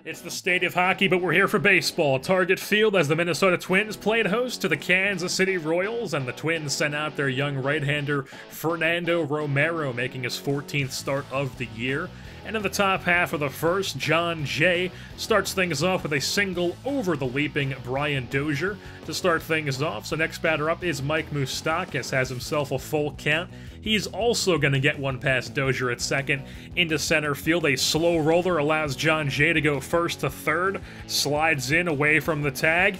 It's the state of hockey, but we're here for baseball. Target Field as the Minnesota Twins played host to the Kansas City Royals, and the Twins sent out their young right-hander Fernando Romero, making his 14th start of the year. And in the top half of the first, John Jay starts things off with a single over the leaping Brian Dozier to start things off. So next batter up is Mike Moustakas, has himself a full count. He's also going to get one past Dozier at second into center field. A slow roller allows John Jay to go first to third, slides in away from the tag,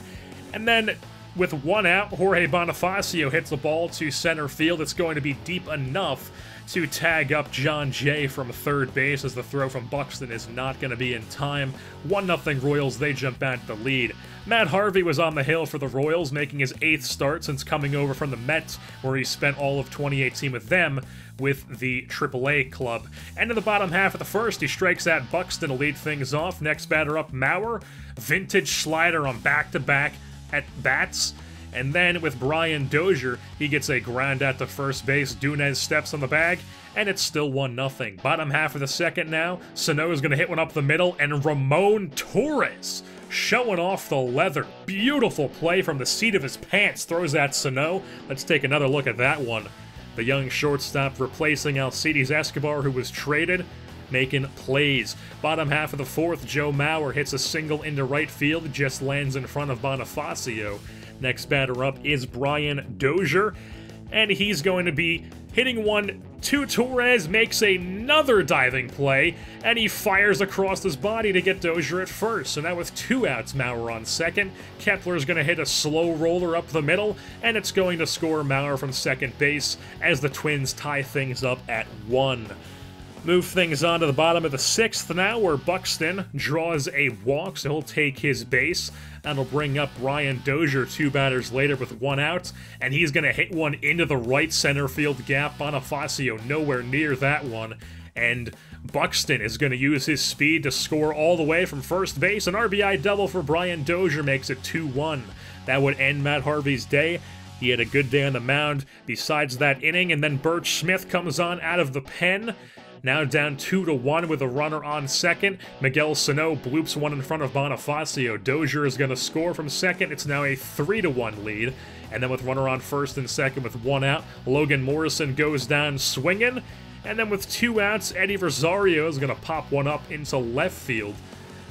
and then with one out, Jorge Bonifacio hits the ball to center field. It's going to be deep enough to tag up John Jay from third base, as the throw from Buxton is not going to be in time. 1-0 Royals, they jump back to the lead. Matt Harvey was on the hill for the Royals, making his 8th start since coming over from the Mets, where he spent all of 2018 with them with the AAA club. And in the bottom half of the first, he strikes out Buxton to lead things off. Next batter up, Mauer. Vintage slider on back-to-back at bats. And then with Brian Dozier, he gets a ground out to first base. Dunez steps on the bag, and it's still 1-0. Bottom half of the second now, Sano is going to hit one up the middle, and Ramon Torres showing off the leather. Beautiful play from the seat of his pants, throws at Sano. Let's take another look at that one. The young shortstop replacing Alcides Escobar, who was traded, making plays. Bottom half of the fourth, Joe Mauer hits a single into right field, just lands in front of Bonifacio. Next batter up is Brian Dozier, and he's going to be hitting one to Torres, makes another diving play, and he fires across his body to get Dozier at first. So now with 2 outs, Mauer on second. Kepler's going to hit a slow roller up the middle, and it's going to score Mauer from second base as the Twins tie things up at 1. Move things on to the bottom of the 6th now, where Buxton draws a walk, so he'll take his base. That'll bring up Brian Dozier 2 batters later with 1 out, and he's going to hit one into the right center field gap. Bonifacio nowhere near that one, and Buxton is going to use his speed to score all the way from first base. An RBI double for Brian Dozier makes it 2-1. That would end Matt Harvey's day. He had a good day on the mound besides that inning, and then Birch Smith comes on out of the pen. Now down 2-1 with a runner on second. Miguel Sano bloops one in front of Bonifacio. Dozier is going to score from second. It's now a 3-1 lead. And then with runner on first and second with 1 out, Logan Morrison goes down swinging. And then with 2 outs, Eddie Rosario is going to pop one up into left field,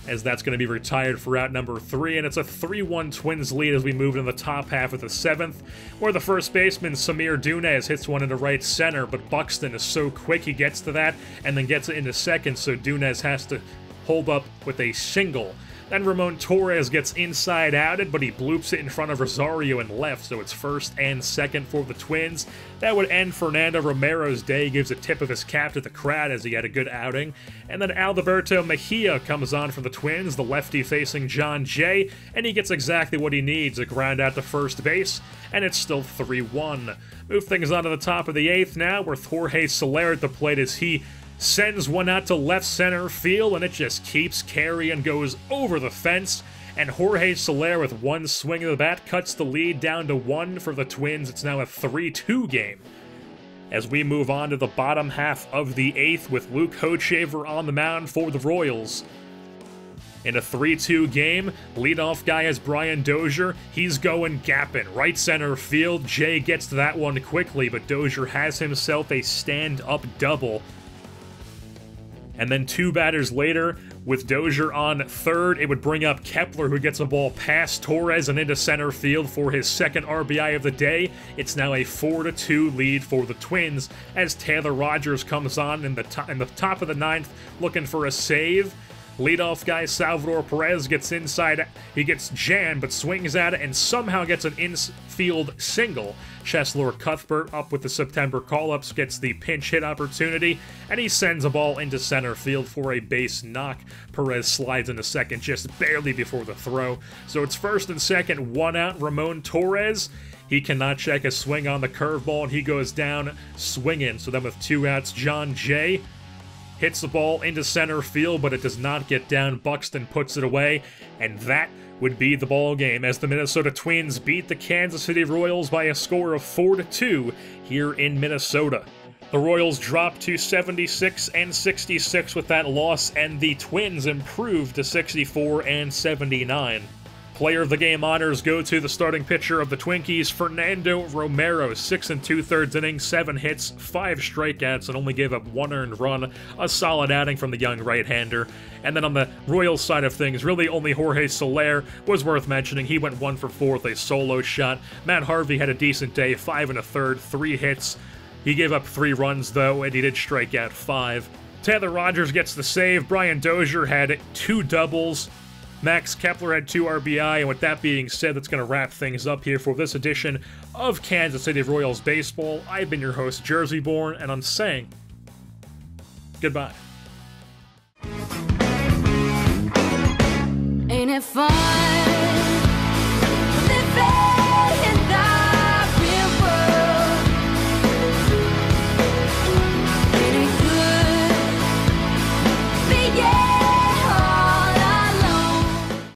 as that's going to be retired for out number 3, and it's a 3-1 Twins lead as we move into the top half of the 7th, where the first baseman, Samir Dunez, hits one into right center, but Buxton is so quick he gets to that, and then gets it into second, so Dunez has to hold up with a single. Then Ramon Torres gets inside outed, but he bloops it in front of Rosario and left, so it's first and second for the Twins. That would end Fernando Romero's day. He gives a tip of his cap to the crowd as he had a good outing. And then Alberto Mejia comes on for the Twins, the lefty facing John Jay, and he gets exactly what he needs, a ground out to first base, and it's still 3-1. Move things on to the top of the 8th now, where Jorge Soler at the plate as he sends one out to left center field, and it just keeps carrying, goes over the fence, and Jorge Soler with 1 swing of the bat cuts the lead down to 1 for the Twins. It's now a 3-2 game. As we move on to the bottom half of the 8th with Luke Hochevar on the mound for the Royals. In a 3-2 game, leadoff guy is Brian Dozier. He's going gapping right center field. Jay gets to that one quickly, but Dozier has himself a stand-up double. And then 2 batters later, with Dozier on third, it would bring up Kepler, who gets a ball past Torres and into center field for his second RBI of the day. It's now a 4-2 lead for the Twins as Taylor Rogers comes on in the top of the 9th looking for a save. Leadoff guy Salvador Perez gets inside. He gets jammed, but swings at it and somehow gets an infield single. Cheslor Cuthbert, up with the September call-ups, gets the pinch hit opportunity, and he sends a ball into center field for a base knock. Perez slides into second just barely before the throw. So it's first and second, 1 out. Ramon Torres, he cannot check a swing on the curveball, and he goes down swinging. So then with 2 outs, John Jay hits the ball into center field, but it does not get down. Buxton puts it away, and that would be the ball game as the Minnesota Twins beat the Kansas City Royals by a score of 4-2 here in Minnesota. The Royals dropped to 76 and 66 with that loss, and the Twins improved to 64 and 79. Player of the game honors go to the starting pitcher of the Twinkies, Fernando Romero, 6 2/3 innings, 7 hits, 5 strikeouts, and only gave up 1 earned run. A solid outing from the young right-hander. And then on the Royals side of things, really only Jorge Soler was worth mentioning. He went 1 for 4 with a solo shot. Matt Harvey had a decent day, 5 1/3, 3 hits. He gave up 3 runs, though, and he did strike out 5. Taylor Rogers gets the save. Brian Dozier had 2 doubles. Max Kepler had 2 RBI, and with that being said, that's going to wrap things up here for this edition of Kansas City Royals Baseball. I've been your host, Jersey Born, and I'm saying goodbye.